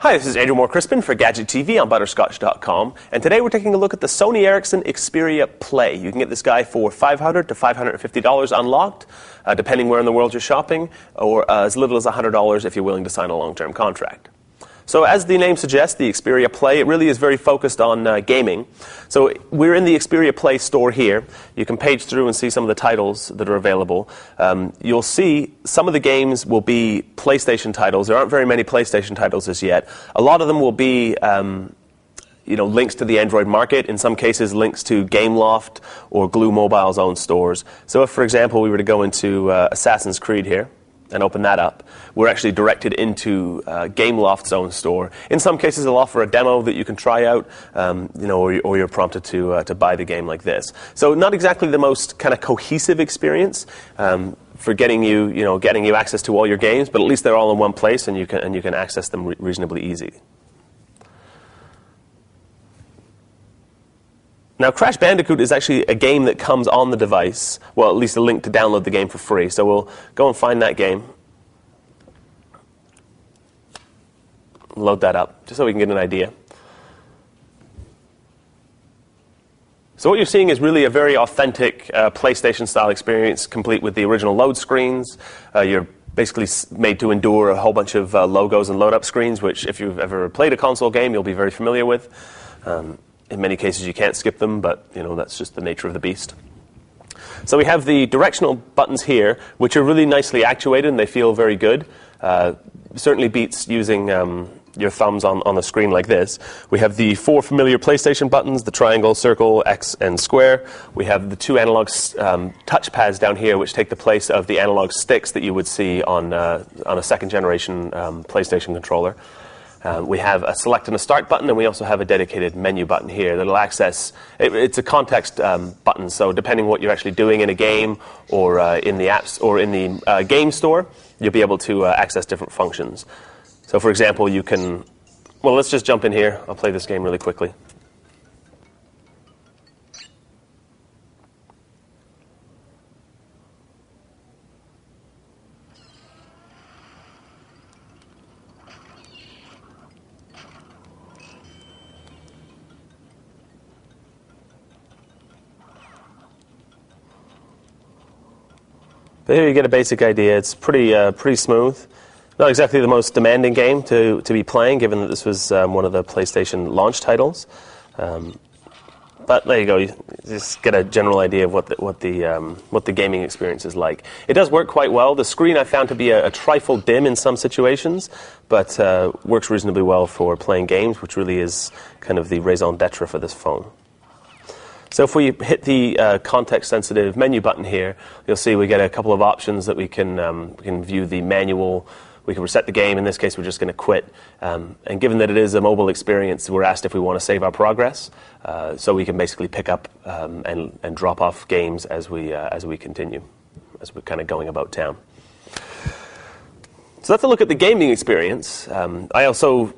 Hi, this is Andrew Moore-Crispin for Gadget TV on butterscotch.com, and today we're taking a look at the Sony Ericsson Xperia Play. You can get this guy for $500 to $550 unlocked, depending where in the world you're shopping, or as little as $100 if you're willing to sign a long-term contract. So as the name suggests, the Xperia Play, it really is very focused on gaming. So we're in the Xperia Play store here. You can page through and see some of the titles that are available. You'll see some of the games will be PlayStation titles. There aren't very many PlayStation titles as yet. A lot of them will be links to the Android market, in some cases links to Gameloft or Glue Mobile's own stores. So if, for example, we were to go into Assassin's Creed here, and open that up, we're actually directed into Gameloft's own store. In some cases, they'll offer a demo that you can try out, or you're prompted to buy the game like this. So not exactly the most kind of cohesive experience for getting you access to all your games, but at least they're all in one place, and you can access them reasonably easy. Now, Crash Bandicoot is actually a game that comes on the device, well, at least a link to download the game for free. So we'll go and find that game, load that up, just so we can get an idea. So what you're seeing is really a very authentic PlayStation-style experience, complete with the original load screens. You're basically made to endure a whole bunch of logos and load-up screens, which if you've ever played a console game, you'll be very familiar with. In many cases, you can't skip them, but that's just the nature of the beast. So we have the directional buttons here, which are really nicely actuated, and they feel very good. Certainly beats using your thumbs on the screen like this. We have the four familiar PlayStation buttons, the triangle, circle, X, and square. We have the two analog touchpads down here, which take the place of the analog sticks that you would see on a second-generation PlayStation controller. We have a select and a start button, and we also have a dedicated menu button here that'll access. It's a context button, so depending what you're actually doing in a game or in the apps or in the game store, you'll be able to access different functions. So, for example, you can. Well, let's just jump in here. I'll play this game really quickly. But here you get a basic idea. It's pretty smooth. Not exactly the most demanding game to be playing, given that this was one of the PlayStation launch titles. But there you go. You just get a general idea of what the gaming experience is like. It does work quite well. The screen I found to be a trifle dim in some situations, but works reasonably well for playing games, which really is kind of the raison d'etre for this phone. So if we hit the context-sensitive menu button here, you'll see we get a couple of options that we can view the manual. We can reset the game. In this case, we're just going to quit. And given that it is a mobile experience, we're asked if we want to save our progress. So we can basically pick up and drop off games as we continue, as we're kind of going about town. So that's a look at the gaming experience. I also,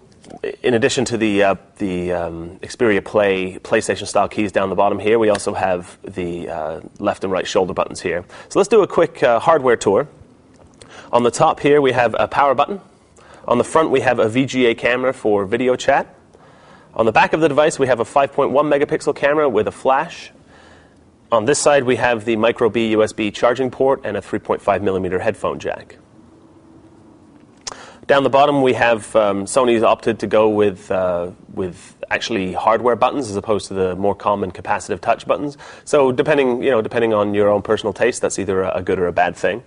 in addition to the Xperia Play PlayStation-style keys down the bottom here, we also have the left and right shoulder buttons here. So let's do a quick hardware tour. On the top here, we have a power button. On the front, we have a VGA camera for video chat. On the back of the device, we have a 5.1 megapixel camera with a flash. On this side, we have the micro B USB charging port and a 3.5 millimeter headphone jack. Down the bottom, we have Sony's opted to go with actually hardware buttons as opposed to the more common capacitive touch buttons. So depending on your own personal taste, that's either a good or a bad thing.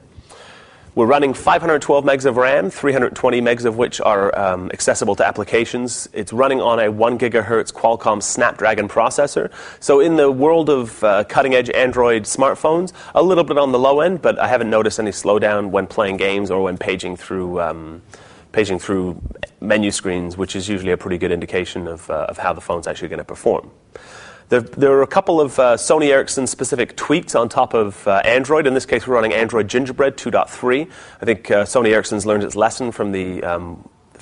We're running 512 megs of RAM, 320 megs of which are accessible to applications. It's running on a 1 gigahertz Qualcomm Snapdragon processor. So in the world of cutting-edge Android smartphones, a little bit on the low end, but I haven't noticed any slowdown when playing games or when paging through menu screens, which is usually a pretty good indication of how the phone's actually going to perform. There are a couple of Sony Ericsson specific tweaks on top of Android. In this case, we're running Android Gingerbread 2.3. I think Sony Ericsson's learned its lesson from the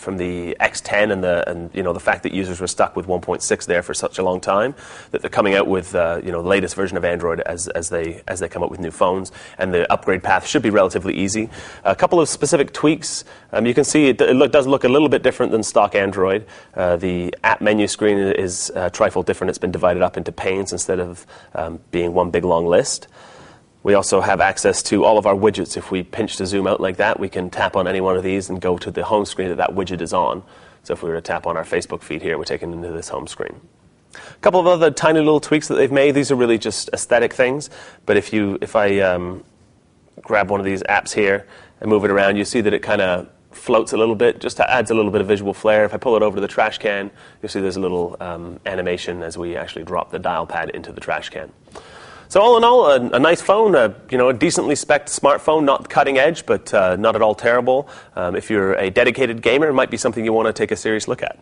from the X10 and the fact that users were stuck with 1.6 there for such a long time, that they're coming out with the latest version of Android as they come up with new phones, and the upgrade path should be relatively easy. A couple of specific tweaks. You can see it does look a little bit different than stock Android. The app menu screen is a trifle different. It's been divided up into panes instead of being one big long list. We also have access to all of our widgets. If we pinch to zoom out like that, we can tap on any one of these and go to the home screen that widget is on. So if we were to tap on our Facebook feed here, we're taken into this home screen. A couple of other tiny little tweaks that they've made. These are really just aesthetic things. But if I grab one of these apps here and move it around, you see that it kind of floats a little bit, just adds a little bit of visual flair. If I pull it over to the trash can, you'll see there's a little animation as we actually drop the dial pad into the trash can. So all in all, a nice phone, a decently spec'd smartphone, not cutting edge, but not at all terrible. If you're a dedicated gamer, it might be something you want to take a serious look at.